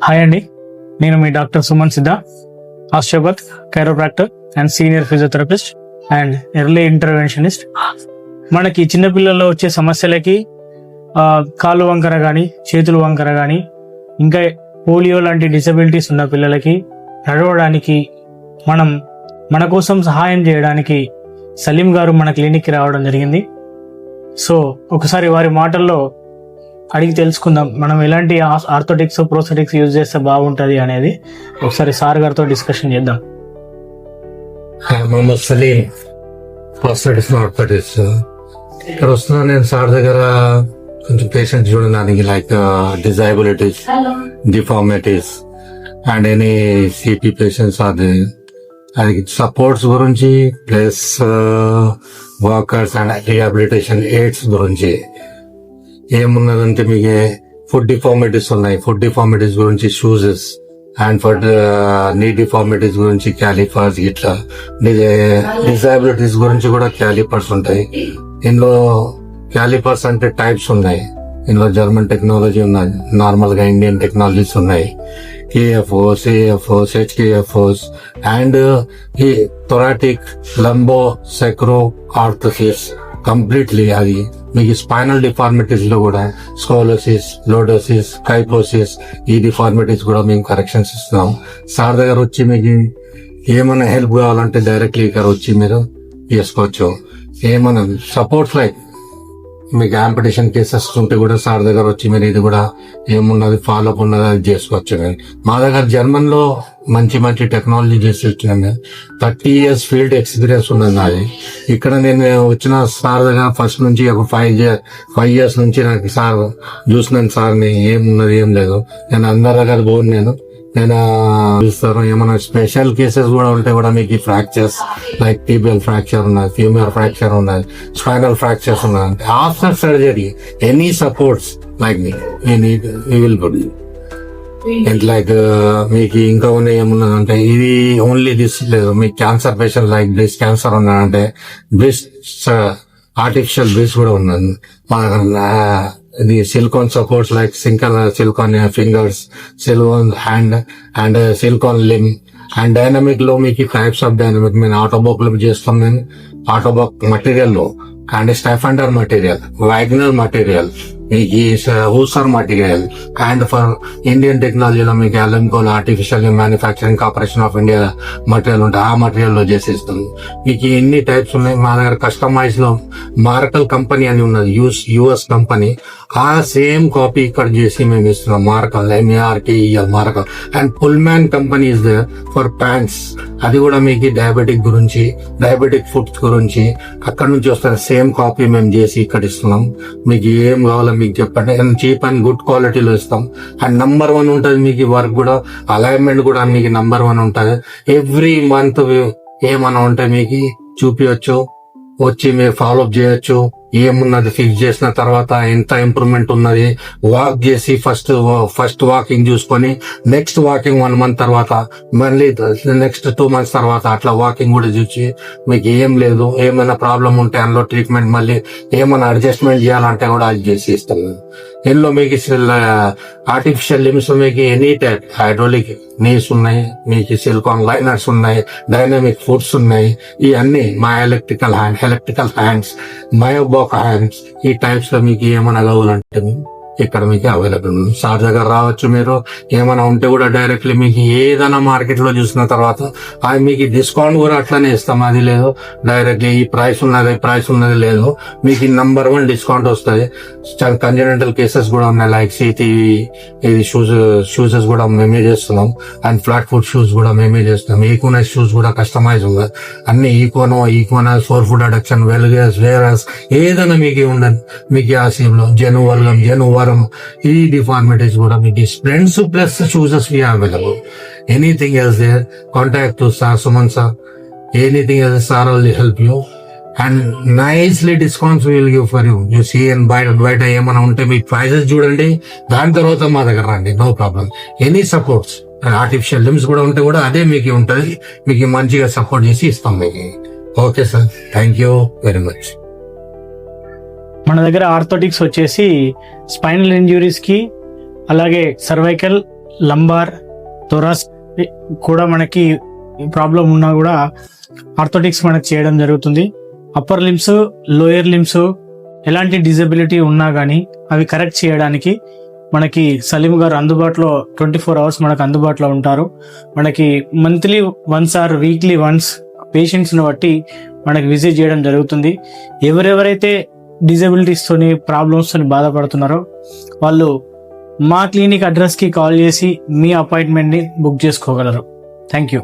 Hi అండి, నేను మీ doctor Suman Siddha, osteopath, chiropractor and senior physiotherapist and early interventionist. మనకి చిన్నపిల్లల్లో వచ్చే సమస్యలకి కాళ్ళు వంకర కానీ, చేతులు వంకర కానీ, ఇంకా పోలియో లాంటి డిసబిలిటీస్ ఉన్న పిల్లలకి నడవడానికి మన కోసం సహాయం చేయడానికి సలీం గారు మన క్లినిక్కి రావడం జరిగింది. సో ఒకసారి వారి మాటల్లో అడిగి తెలుసుకుందాం, మనం ఎలాంటి ఆర్థోటిక్స్ ప్రోస్థెటిక్స్ యూజ్ చేస్తే బాగుంటుంది అనేది. ఒకసారి సార్ గారితో డిస్కషన్ చేద్దాం. Mohammed Salim, prosthetics orthotics. ఇక్కడ వస్తున్నా నేను సార్ దగ్గర కొంచెం పేషెంట్స్ చూడడానికి, like disabilities, deformities and any CP patients. అది సపోర్ట్స్ గురించి plus walkers and rehabilitation aids గురించి. ఏమున్నదంటే మీకు ఫుడ్ డిఫార్మిటీస్ ఉన్నాయి, ఫుడ్ డిఫార్మిటీస్ గురించి shoes, and for knee deformities గురించి క్యాలిపర్స్, ఇట్లా డిజైబిలిటీస్ గురించి కూడా క్యాలిపర్స్ ఉంటాయి. ఇందులో క్యాలిపర్స్ అంటే టైప్స్ ఉన్నాయి. ఇందులో జర్మన్ టెక్నాలజీ ఉన్నాయి, నార్మల్ గా ఇండియన్ టెక్నాలజీస్ ఉన్నాయి. KFOs, AFOs, HKFOs అండ్ ఈ థొరాటిక్ లంబో సెక్రో ఆర్థోసిస్ కంప్లీట్లీ. అది మీకు స్పైనల్ డిఫార్మిటీస్ లో కూడా స్కోలోసిస్, లోడోసిస్, కైపోసిస్, ఈ డిఫార్మిటీస్ కూడా మేము కరెక్షన్స్ ఇస్తున్నాం. సార్ దగ్గర వచ్చి మీకు ఏమైనా హెల్ప్ కావాలంటే డైరెక్ట్లీ ఇక్కడ వచ్చి మీరు చేసుకోవచ్చు. ఏమైనా సపోర్ట్స్ లైక్ మీకు ఆంపిటేషన్ కేసెస్ ఉంటే కూడా సార్ దగ్గర వచ్చి మీరు ఇది కూడా ఏమున్నది ఫాలోఅప్ ఉన్నది అది చేసుకోవచ్చు. మా దగ్గర జర్మన్ లో మంచి టెక్నాలజీ చేసి వచ్చినాను. 30 years ఫీల్డ్ ఎక్స్పీరియన్స్ ఉన్నది నాది. ఇక్కడ నేను వచ్చిన సార్ దగ్గర ఫస్ట్ నుంచి ఒక 5 years నుంచి నాకు సార్ చూసినాను. సార్ని ఏమున్నది ఏం లేదు, నేను అందరి దగ్గర పోను. నేను చూస్తారు. ఏమైనా స్పెషల్ కేసెస్ కూడా ఉంటే కూడా మీకు ఫ్రాక్చర్స్ లైక్ టీబియల్ ఫ్రాక్చర్ ఉన్నది, ఫ్యూమర్ ఫ్రాక్చర్ ఉన్నది, స్పైనల్ ఫ్రాక్చర్స్ ఉన్నది. After surgery any supports like me will good. Like మీకు ఇంకా ఉన్నాయి ఏమున్నదంటే ఇది ఓన్లీ దిస్ లేదు. మీకు cancer patient like breast cancer ఉన్నదంటే బ్రెస్ట్ ఆర్టిఫిషియల్ బ్రెస్ట్ కూడా ఉన్నది మా దగ్గర. ఇది silicon supports like silicon fingers, silicon hand and silicon లిమ్ and dynamic లో మీకు టైప్స్ ఆఫ్ డైనమిక్ మేము ఆటోబాక్ లో చేస్తాం. నేను ఆటోబాక్ మటీరియల్ లో and Streifeneder material, Wagner material, మీకు Ossur material and for Indian టెక్నాలజీలో మీకు ALIMCO artificial manufacturing corporation of India material ఉంటుంది. ఆ మటీరియల్ లో చేసేస్తుంది. మీకు ఎన్ని టైప్స్ ఉన్నాయి. మా దగ్గర కస్టమైజ్ లో మార్కల్ కంపెనీ అని ఉన్నది, యుఎస్ కంపెనీ. ఆ సేమ్ కాపీ ఇక్కడ చేసి మేము ఇస్తున్నాం. Markel, MARKEL Markel. And Pullman company is there for pants. అది కూడా మీకు డయాబెటిక్ గురించి, డయాబెటిక్ ఫుడ్స్ గురించి అక్కడ నుంచి వస్తున్న సేమ్ కాపీ మేము చేసి ఇక్కడ ఇస్తున్నాం. మీకు ఏం కావాలో మీకు చెప్పండి. చీప్ అండ్ గుడ్ క్వాలిటీలో ఇస్తాం. అండ్ నంబర్ 1 ఉంటుంది మీకు వర్క్ కూడా, అలైన్మెంట్ కూడా మీకు నంబర్ 1 ఉంటుంది. ఎవ్రీ మంత్ ఏమన్నా ఉంటే మీకు చూపించచ్చు, వచ్చి మీరు ఫాలోఅప్ చేయొచ్చు. ఏమున్నది ఫిక్స్ చేసిన తర్వాత ఎంత ఇంప్రూవ్మెంట్ ఉన్నది వాక్ చేసి ఫస్ట్ వాకింగ్ చూసుకొని నెక్స్ట్ వాకింగ్ 1 month తర్వాత మళ్ళీ నెక్స్ట్ 2 months తర్వాత అట్లా వాకింగ్ కూడా చూసి మీకు ఏం లేదు, ఏమైనా ప్రాబ్లం ఉంటే అందులో ట్రీట్మెంట్ మళ్ళీ ఏమైనా అడ్జస్ట్మెంట్ చేయాలంటే కూడా అది చేసి ఇస్తాం. ఎల్లో మీకు ఆర్టిఫిషియల్ లిమ్స్ మీకు ఎనీ టైప్ హైడ్రోలిక్ నీస్ ఉన్నాయి, మీకు సిలికాన్ లైనర్స్ ఉన్నాయి, డైనమిక్ ఫుడ్స్ ఉన్నాయి. ఇవన్నీ మా ఎలక్ట్రికల్ హ్యాండ్స్, మయోబాక్ హ్యాండ్స్, ఈ టైప్స్ లో మీకు ఏమైనా కావాలంటే ఇక్కడ మీకు అవైలబుల్ ఉంది. సార్ దగ్గర రావచ్చు. మీరు ఏమైనా ఉంటే కూడా డైరెక్ట్లీ మీకు ఏదైనా మార్కెట్ లో చూసిన తర్వాత అది మీకు డిస్కౌంట్ కూడా అట్లనే ఇస్తాం. అది లేదు డైరెక్ట్లీ ఈ ప్రైస్ ఉన్నది లేదు, మీకు నంబర్ 1 డిస్కౌంట్ వస్తుంది. కంజనెంటల్ కేసెస్ కూడా ఉన్నాయి లైక్ CTE, ఇది షూజెస్ కూడా మేమే చేస్తున్నాం. అండ్ ఫ్లాట్ ఫుట్ షూస్ కూడా మేమే చేస్తున్నాం. ఈకోనస్ షూస్ కూడా కస్టమైజ్ ఉంది. అన్ని ఈకోనస్ 4 foot అడక్షన్, వెల్గస్, వేరస్ ఏదైనా మీకు ఉండదు. మీకు ఆ సీమ్ లో జెనువరం ఈ డిఫార్మిటీస్ కూడా మీకు splints plus shoes we available. Anything else there contact to sir Suman sir. Anything else sir will help you and nicely discounts will give for you see. And బయట ఏమైనా ఉంటే మీ ప్రైజెస్ చూడండి, దాని తర్వాత మా దగ్గర రండి, no problem. Any supports artificial limbs కూడా ఉంటే కూడా అదే మీకు ఉంటుంది. మీకు మంచిగా సపోర్ట్ చేసి ఇస్తాం మీకు. Okay sir, thank you very much. మన దగ్గర ఆర్థోటిక్స్ వచ్చేసి స్పైనల్ ఇంజ్యూరీస్కి అలాగే సర్వైకల్, లంబార్, థొరాస్ కూడా మనకి ప్రాబ్లం ఉన్నా కూడా ఆర్థోటిక్స్ మనకి చేయడం జరుగుతుంది. అప్పర్ లిమ్స్, లోయర్ లిమ్స్ ఎలాంటి డిజబిలిటీ ఉన్నా కానీ అవి కరెక్ట్ చేయడానికి మనకి సలీం గారు అందుబాటులో 24 అవర్స్ మనకు అందుబాటులో ఉంటారు. మనకి monthly once or weekly once పేషెంట్స్ని బట్టి మనకి విజిట్ చేయడం జరుగుతుంది. ఎవరెవరైతే డిజబిలిటీస్తోని ప్రాబ్లమ్స్తోని బాధపడుతున్నారో వాళ్ళు మా క్లినిక్ అడ్రస్కి కాల్ చేసి మీ అపాయింట్మెంట్ని బుక్ చేసుకోగలరు. Thank you.